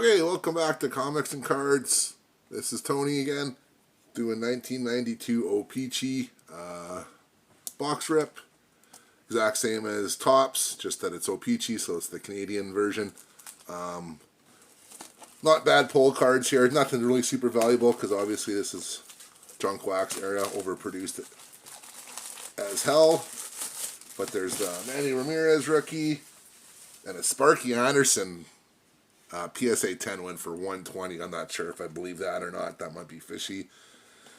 Okay, welcome back to Comics and Cards. This is Tony again, doing 1992 O-Pee-Chee box rip. Exact same as Topps, just that it's O-Pee-Chee, so it's the Canadian version. Not bad pull cards here. Nothing really super valuable, because obviously this is junk wax era, overproduced it as hell. But there's the Manny Ramirez rookie, and a Sparky Anderson PSA 10 win for 120. I'm not sure if I believe that or not. That might be fishy.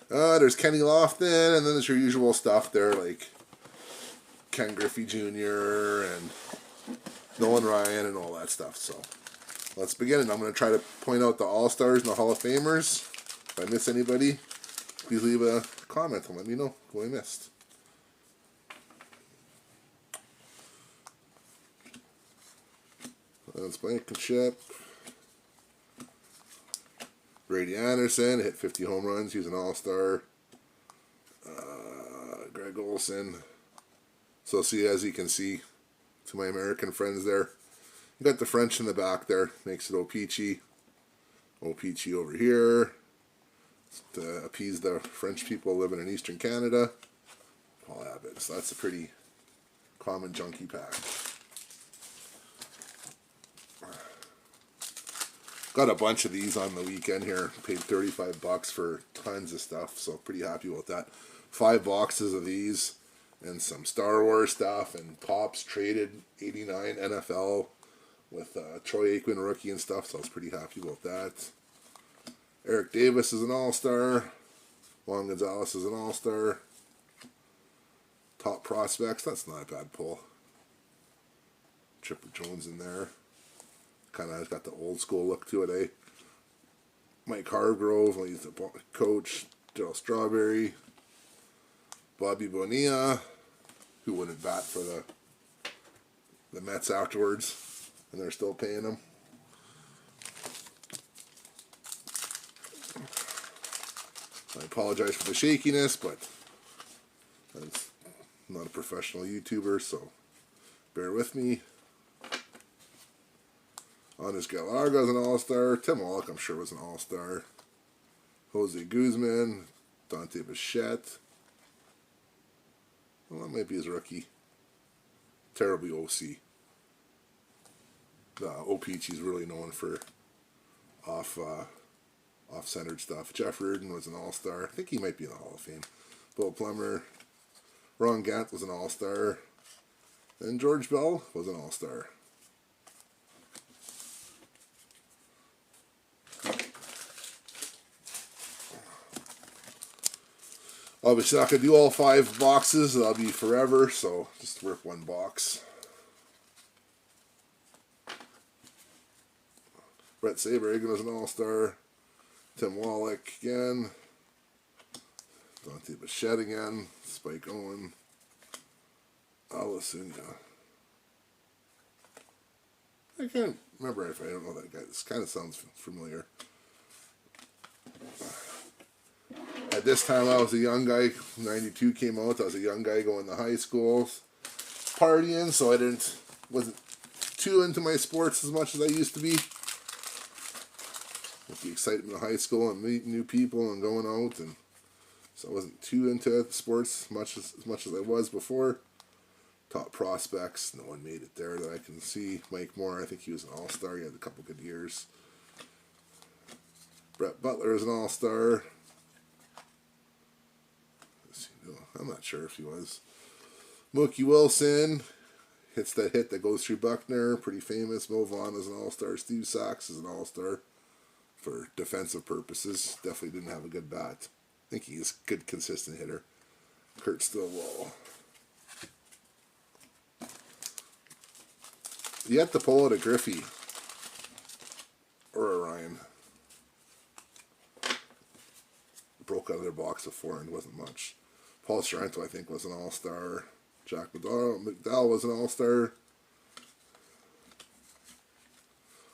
There's Kenny Lofton, and then there's your usual stuff there, like Ken Griffey Jr. and Nolan Ryan and all that stuff. So let's begin. And I'm going to try to point out the All-Stars and the Hall of Famers. If I miss anybody, please leave a comment and let me know who I missed. Let's Blankenship. Brady Anderson hit 50 home runs. He was an All-Star. Greg Olson. So see, as you can see, to my American friends there, you got the French in the back there. Makes it O-Pee-Chee. O-Pee-Chee over here to appease the French people living in Eastern Canada. Paul Abbott. So that's a pretty common junkie pack. Got a bunch of these on the weekend here. Paid $35 for tons of stuff, so pretty happy with that. 5 boxes of these and some Star Wars stuff and Pops traded 89 NFL with Troy Aikman rookie and stuff, so I was pretty happy about that. Eric Davis is an All-Star. Juan Gonzalez is an All-Star. Top prospects, that's not a bad pull. Chipper Jones in there. Kind of got the old school look to it, eh? Mike Hargrove, he's the coach. Darryl Strawberry. Bobby Bonilla, who wouldn't bat for the Mets afterwards, and they're still paying him. I apologize for the shakiness, but I'm not a professional YouTuber, so bear with me. Andres Galarga's an All-Star. Tim Wallach, I'm sure, was an All-Star. Jose Guzman. Dante Bichette. Well, that might be his rookie. Terribly OC. O-Pee-Chee's really known for off-centered stuff. Jeff Reardon was an All-Star. I think he might be in the Hall of Fame. Bill Plummer. Ron Gant was an All-Star. And George Bell was an All-Star. Obviously not going to do all 5 boxes. That'll be forever, so just rip 1 box. Brett Saberhagen was an All-Star. Tim Wallach again. Dante Bichette again. Spike Owen. Alasunga. I can't remember if I don't know that guy. This kind of sounds familiar. At this time, I was a young guy. 92 came out. I was a young guy going to high school, partying, so I wasn't too into my sports as much as I used to be. With the excitement of high school and meeting new people and going out, and so I wasn't too into sports as much as I was before. Top prospects, no one made it there that I can see. Mike Moore, I think he was an All-Star. He had a couple good years. Brett Butler is an All-Star. I'm not sure if he was. Mookie Wilson hits that hit that goes through Buckner. Pretty famous. Mo Vaughn is an All-Star. Steve Sachs is an All-Star for defensive purposes. Definitely didn't have a good bat. I think he's a good, consistent hitter. Kurt Stillwell. You have to pull out a Griffey or a Ryan. Broke out of their box before and wasn't much. Paul Sorrento, I think, was an All-Star. Jack McDowell was an All-Star.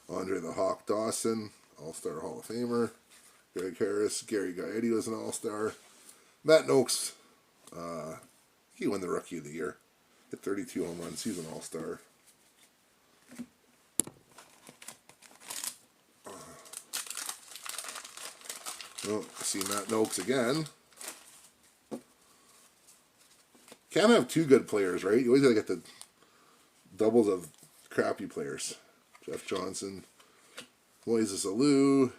Andre the Hawk Dawson, All-Star Hall of Famer. Greg Harris, Gary Gaetti was an All-Star. Matt Noakes, he won the Rookie of the Year. Hit 32 home runs. He's an All-Star. Oh, see Matt Noakes again. Can't have two good players, right? You always gotta get the doubles of crappy players. Jeff Johnson, Moises Alou,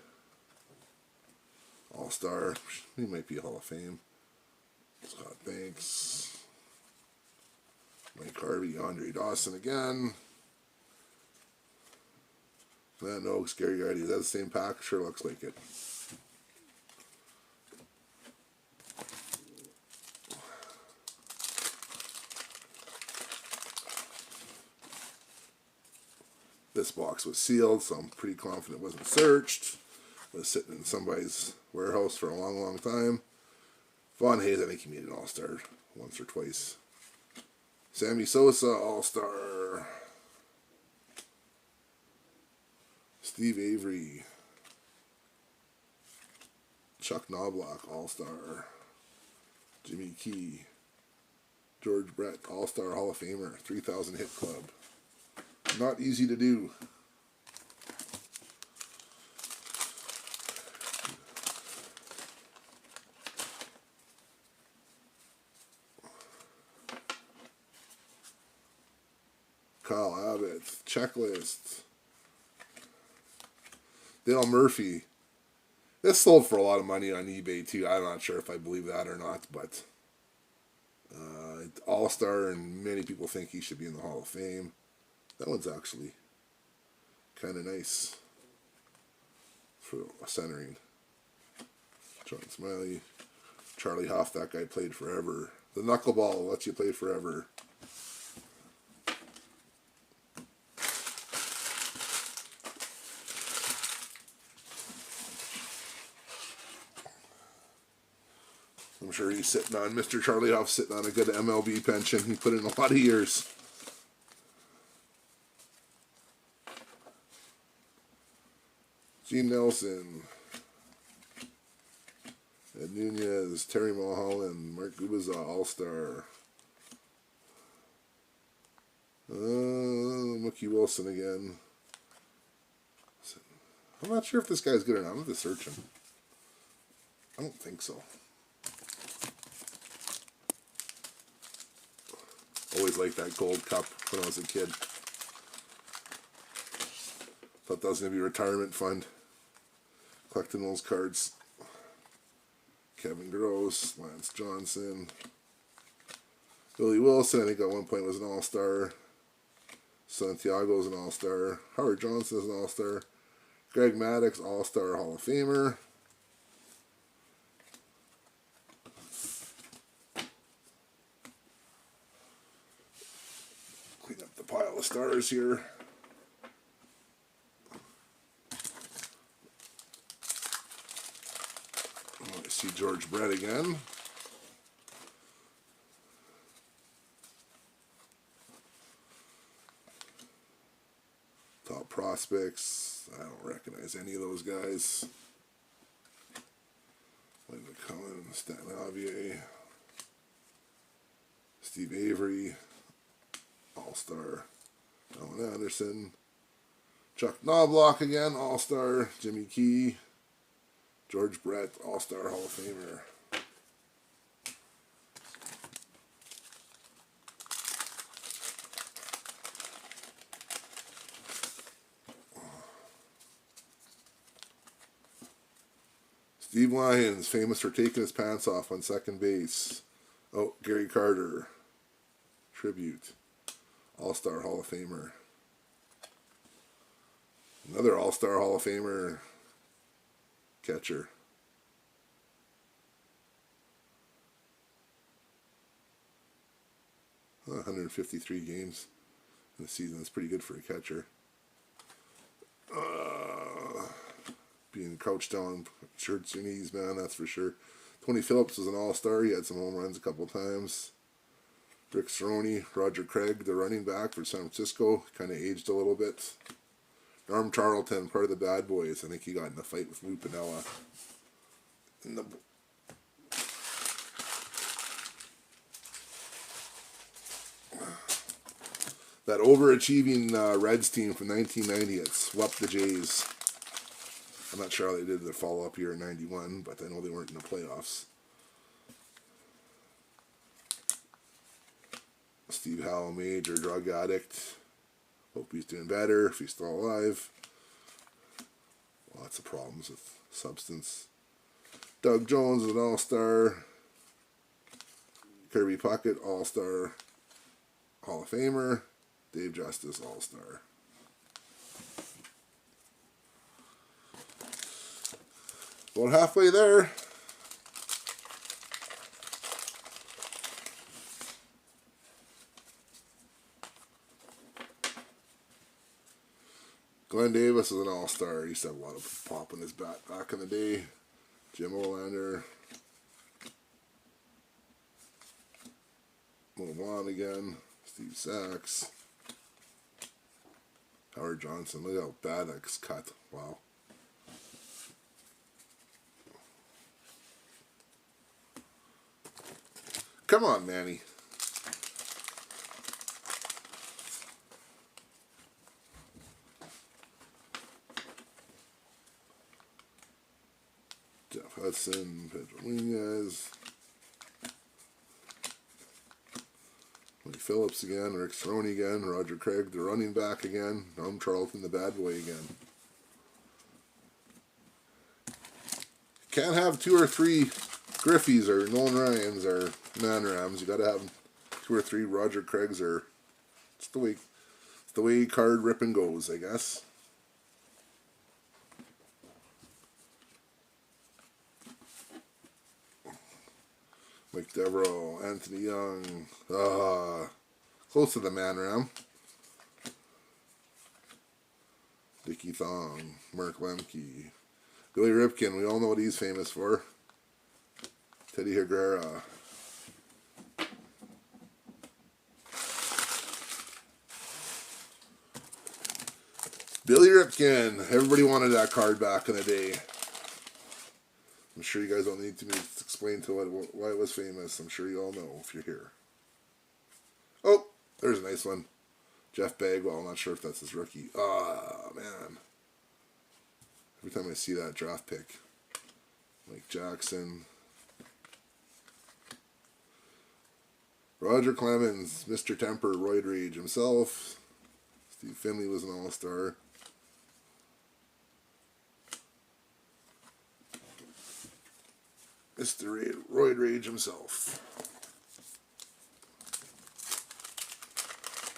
All-Star. He might be Hall of Fame. Scott Banks, Mike Harvey, Andre Dawson again. Matt Noakes, Gary Gardy. Is that the same pack? Sure looks like it. This box was sealed, so I'm pretty confident it wasn't searched. It was sitting in somebody's warehouse for a long, long time. Von Hayes, I think he made an All-Star once or twice. Sammy Sosa, All-Star. Steve Avery. Chuck Knobloch, All-Star. Jimmy Key. George Brett, All-Star Hall of Famer, 3,000 hit club. Not easy to do. Kyle Abbott, checklist. Dale Murphy. This sold for a lot of money on eBay too. I'm not sure if I believe that or not, but All-Star, and many people think he should be in the Hall of Fame. That one's actually kind of nice for centering. John Smiley, Charlie Hoff. That guy played forever. The knuckleball lets you play forever. I'm sure he's sitting on, Mr. Charlie Hoff sitting on a good MLB pension. He put in a lot of years. Gene Nelson. Ed Nunez, Terry Mulholland, Mark Gubaza, All-Star. Mookie Wilson again. I'm not sure if this guy's good or not. I'm going to search him. I don't think so. Always liked that gold cup when I was a kid. Thought that was going to be a retirement fund. Collecting those cards. Kevin Gross, Lance Johnson. Billy Wilson, I think at one point was an All-Star. Santiago's an All-Star. Howard Johnson is an All-Star. Greg Maddux, All-Star Hall of Famer. Clean up the pile of stars here. Oh, I see George Brett again. Top prospects. I don't recognize any of those guys. Wayne McCullen, Stan Javier, Steve Avery, All-Star, Alan Anderson, Chuck Knobloch again, All-Star, Jimmy Key, George Brett, All-Star Hall of Famer. Steve Lyons, famous for taking his pants off on second base. Oh, Gary Carter, tribute. All-Star Hall of Famer. Another All-Star Hall of Famer catcher. Huh, 153 games in the season. That's pretty good for a catcher. Being crouched down, shirts your knees, man, that's for sure. Tony Phillips was an All-Star. He had some home runs a couple times. Rick Cerrone, Roger Craig, the running back for San Francisco, kind of aged a little bit. Norm Charlton, part of the Bad Boys. I think he got in a fight with Lou Piniella. That overachieving Reds team from 1990, it swept the Jays. I'm not sure how they did the follow-up year in '91, but I know they weren't in the playoffs. Steve Howell, major drug addict. Hope he's doing better if he's still alive. Lots of problems with substance. Doug Jones is an all-star. Kirby Puckett, all-star Hall of Famer. Dave Justice, all-star. About halfway there. Glenn Davis is an all-star. He used to have a lot of pop in his bat back in the day. Jim Olander. Mo Vaughn again. Steve Sachs. Howard Johnson. Look how bad that's cut. Wow. Come on, Manny. Jeff Hudson, Pedro Munoz. Lee Phillips again, Rick Cerrone again, Roger Craig, the running back again, Norm Charlton, the bad boy again. Can't have 2 or 3 Griffies or Nolan Ryans or Manrams. You got to have 2 or 3 Roger Craigs or it's the way card ripping goes, I guess. Mike Devereaux, Anthony Young, close to the Manram. Dickie Thong, Mark Lemke, Billy Ripken, we all know what he's famous for. Teddy Herrera. Billy Ripken, everybody wanted that card back in the day. I'm sure you guys don't need to explain to why it was famous. I'm sure you all know if you're here. Oh, there's a nice one. Jeff Bagwell. I'm not sure if that's his rookie. Ah, man. Every time I see that draft pick. Mike Jackson. Roger Clemens. Mr. Temper. Roid Rage himself. Steve Finley was an all-star. Mr. Roid Rage himself.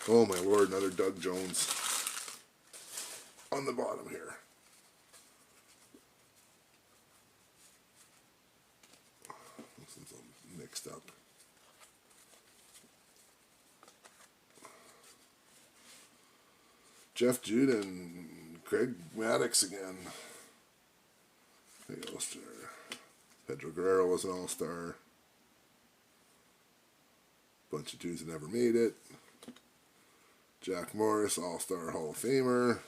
Oh my lord, another Doug Jones on the bottom here. This one's all mixed up. Jeff Jude and Craig Maddox again. Big all-star. Pedro Guerrero was an all-star. Bunch of dudes that never made it. Jack Morris, all-star Hall of Famer.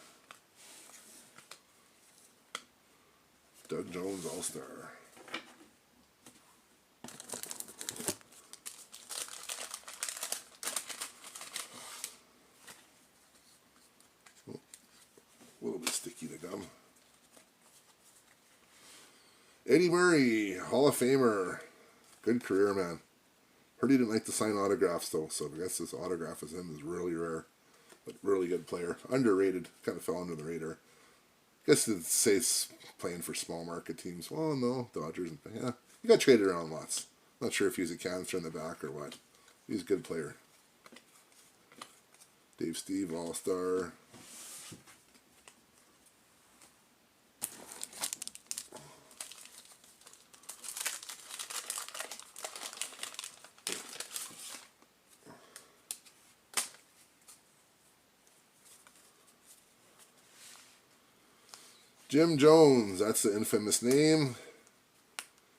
Doug Jones, all-star. Oh, a little bit sticky to gum. Eddie Murray, Hall of Famer. Good career, man. Heard he didn't like to sign autographs, though, so I guess this autograph is him is really rare. But really good player. Underrated. Kind of fell under the radar. I guess it'd say it's playing for small market teams. Well, no, Dodgers. Yeah, he got traded around lots. Not sure if he was a cancer in the back or what. He's a good player. Dave Steve, all-star. Jim Jones, that's the infamous name.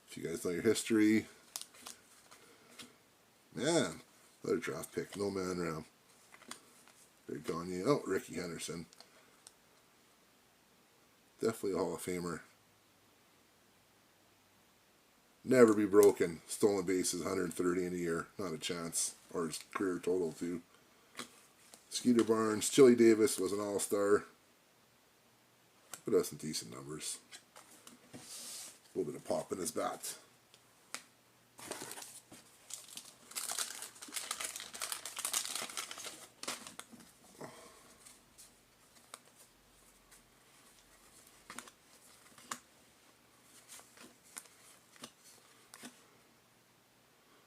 If you guys know your history. Man, another draft pick, no man round. Big Gagne. Oh, Ricky Henderson. Definitely a Hall of Famer. Never be broken. Stolen bases, 130 in a year. Not a chance. Or his career total, too. Skeeter Barnes. Chili Davis was an all-star. but has some decent numbers. A little bit of pop in his bat.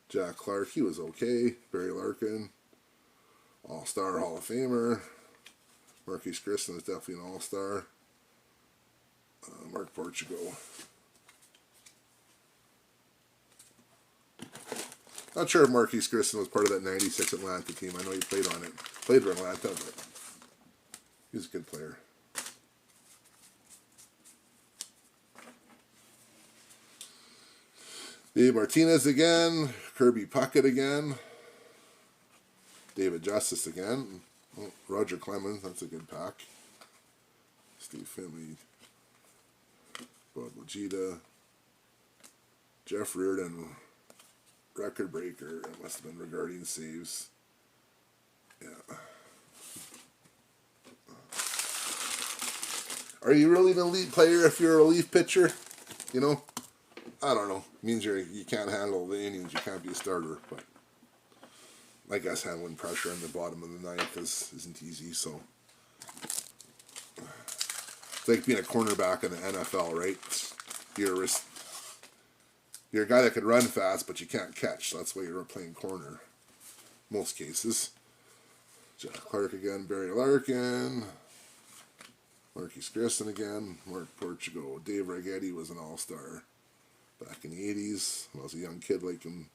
Jack Clark, he was okay. Barry Larkin, All-Star Hall of Famer. Marquise Grissom is definitely an All-Star. Mark Portugal. Not sure if Marquise Grissom was part of that '96 Atlanta team. I know he played on it. Played for Atlanta, but he was a good player. Dave Martinez again. Kirby Puckett again. David Justice again. Oh, Roger Clemens, that's a good pack. Steve Finley. Bob Legita. Jeff Reardon. Record breaker. It must have been regarding saves. Yeah. Are you really an elite player if you're a relief pitcher? You know? I don't know. It means you can't handle the innings. You can't be a starter. But I guess handling pressure in the bottom of the ninth isn't easy. So it's like being a cornerback in the NFL, right? You're a guy that can run fast, but you can't catch. So that's why you're playing corner. Most cases. Jack Clark again. Barry Larkin. Marquise Grissom again. Mark Portugal. Dave Righetti was an all-star back in the 80s when I was a young kid liking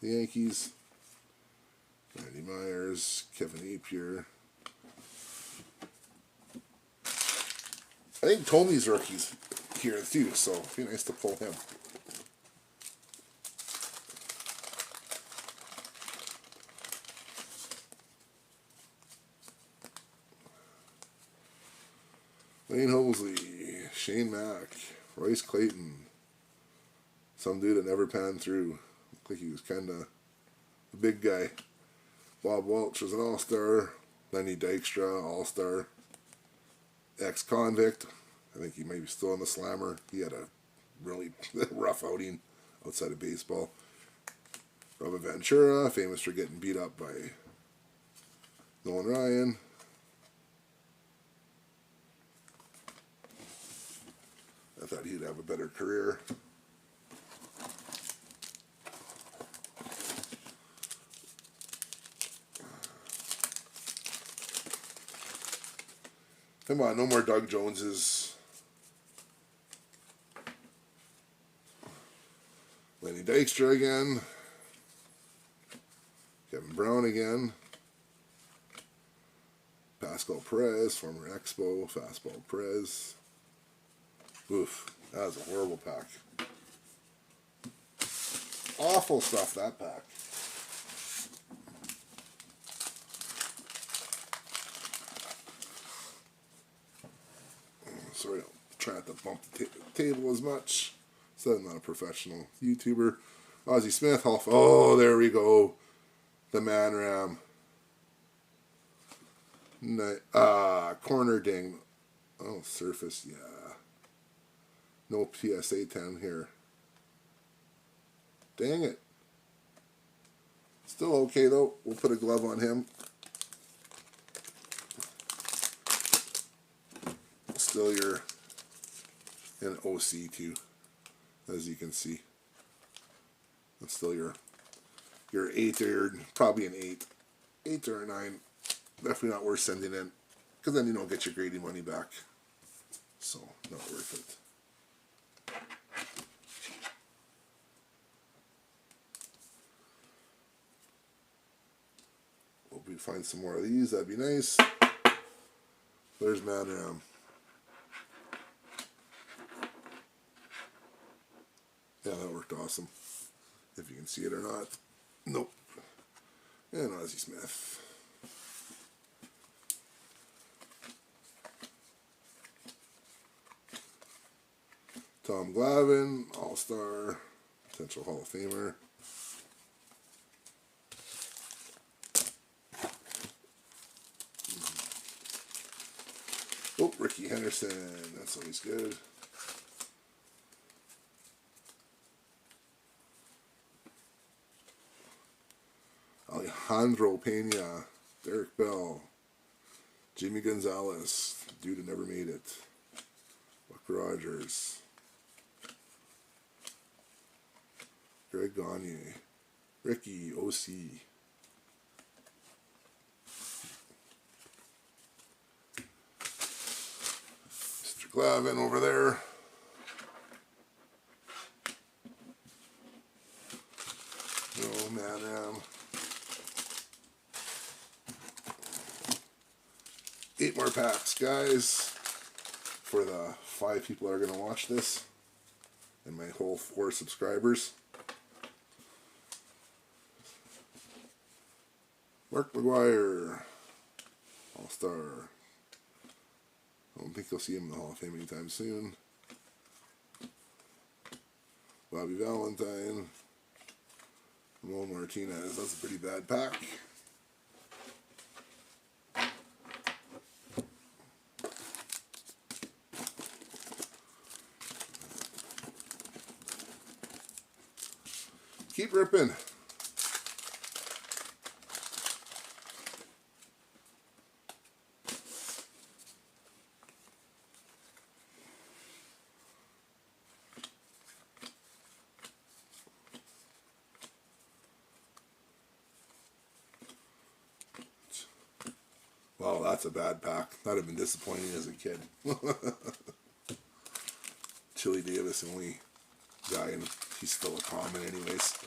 the Yankees. Randy Myers, Kevin Apier. I think Tomey's rookie's here too, so it'd be nice to pull him. Lane Hosley, Shane Mack, Royce Clayton. Some dude that never panned through. Looked like he was kind of a big guy. Bob Welch was an all-star. Lenny Dykstra, all-star. Ex-convict. I think he may be still in the slammer. He had a really rough outing outside of baseball. Robert Ventura, famous for getting beat up by Nolan Ryan. I thought he'd have a better career. Come on, no more Doug Joneses. Lenny Dykstra again. Kevin Brown again. Pascal Perez, former Expo. Fastball Perez. Oof, that was a horrible pack. Awful stuff, that pack. Sorry, I'll try not to bump the table as much. So I'm not a professional YouTuber. Ozzie Smith, oh, there we go. The Man Ram. Corner ding. Oh, surface, yeah. No PSA 10 here. Dang it. Still okay, though. We'll put a glove on him. Still you're an OC too, as you can see. That's still your 8 or probably an 8. 8 or a 9. Definitely not worth sending in, because then you don't get your grading money back. So, not worth it. Hope we find some more of these. That'd be nice. There's Man Ram. Yeah, that worked awesome. If you can see it or not. Nope. And Ozzie Smith. Tom Glavine, All-Star, potential Hall of Famer. Oh, Ricky Henderson. Anderson, that's always good. Alejandro Pena, Derek Bell, Jimmy Gonzalez, dude who never made it. Buck Rogers, Greg Gagne, Ricky O.C. Mr. Glavin over there. Oh man, 8 more packs, guys, for the 5 people that are going to watch this, and my whole 4 subscribers. Mark McGuire, All-Star. I don't think you'll see him in the Hall of Fame anytime soon. Bobby Valentine, Ramon Martinez. That's a pretty bad pack. Keep ripping. Well, that's a bad pack. That'd have been disappointing as a kid. Chili Davis, the only guy, and he's still a common anyways.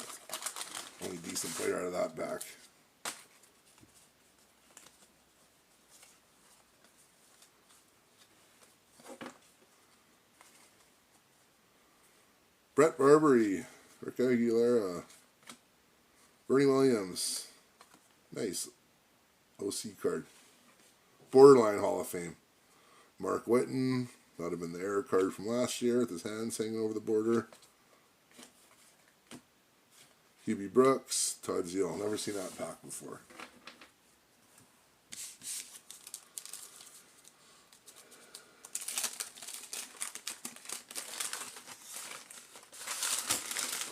Only decent player out of that back. Brett Barbery, Rick Aguilera, Bernie Williams. Nice OC card. Borderline Hall of Fame. Mark Whitten, that would have been the error card from last year with his hands hanging over the border. Hubie Brooks, Todd Zeal. Never seen that pack before.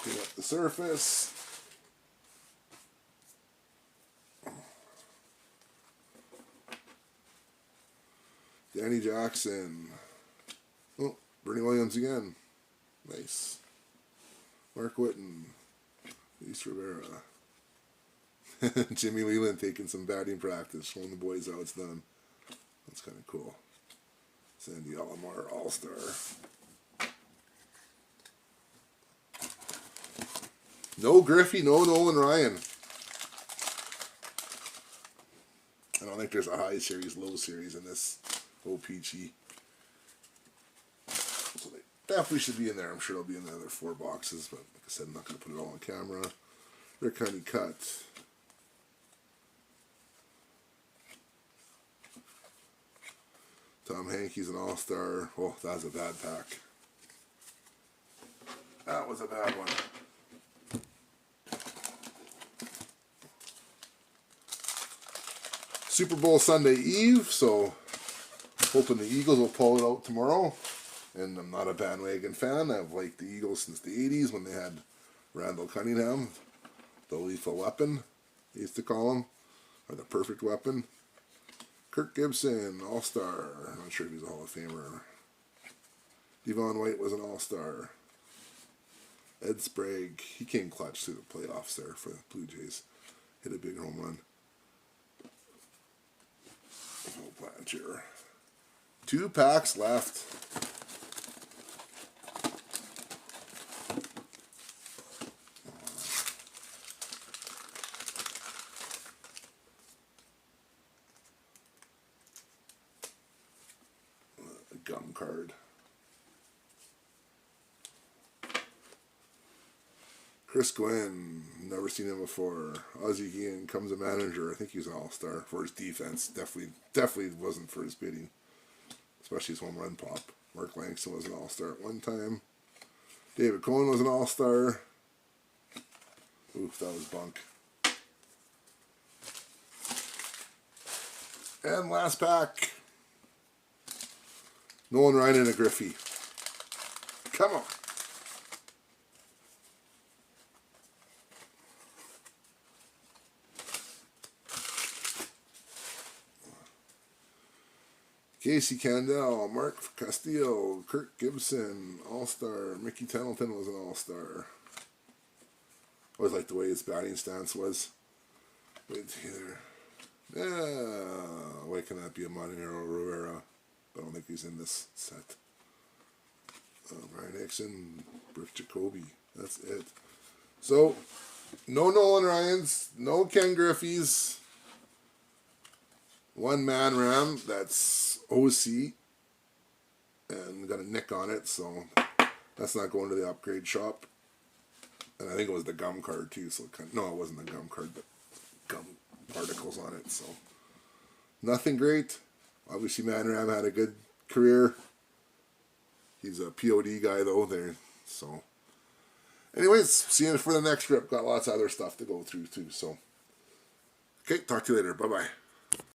Clean up the surface. Danny Jackson. Oh, Bernie Williams again. Nice. Mark Whitten. Luis Rivera. Jimmy Leland taking some batting practice, showing the boys how it's done. That's kind of cool. Sandy Alomar, All-Star. No Griffey, no Nolan Ryan. I don't think there's a high series, low series in this O-Pee-Chee. So they definitely should be in there. I'm sure they'll be in the other 4 boxes, but like I said, I'm not going to put it all on camera. Rick Honeycutt. Tom Hankey's an All-Star. Oh, that was a bad pack. That was a bad one. Super Bowl Sunday Eve, so hoping the Eagles will pull it out tomorrow. And I'm not a bandwagon fan. I've liked the Eagles since the 80s when they had Randall Cunningham, the lethal weapon, they used to call him, or the perfect weapon. Kirk Gibson, All-Star. I'm not sure if he's a Hall of Famer. Devon White was an All-Star. Ed Sprague, he came clutch through the playoffs there for the Blue Jays. Hit a big home run. No Blanchard. 2 packs left. A gum card. Chris Gwynn, never seen him before. Ozzie Guillen comes a manager. I think he was an all-star for his defense. Definitely wasn't for his hitting, especially his home run pop. Mark Langston was an all-star at one time. David Cohen was an all-star. Oof, that was bunk. And last pack. Nolan Ryan and a Griffey. Come on. Casey Candell, Mark Castillo, Kirk Gibson, All-Star. Mickey Templeton was an All-Star. Always liked the way his batting stance was. Wait here. Yeah, why can that be a Monero Rivera? I don't think he's in this set. Brian Hickson, Brooke Jacoby. That's it. So, no Nolan Ryans, no Ken Griffey's. One Man Ram, that's OC. And got a nick on it, so that's not going to the upgrade shop. And I think it was the gum card too, so no, it wasn't the gum card, but gum particles on it, so nothing great. Obviously Man Ram had a good career. He's a POD guy though there, so anyways, see you for the next grip. Got lots of other stuff to go through too, so okay, talk to you later. Bye bye.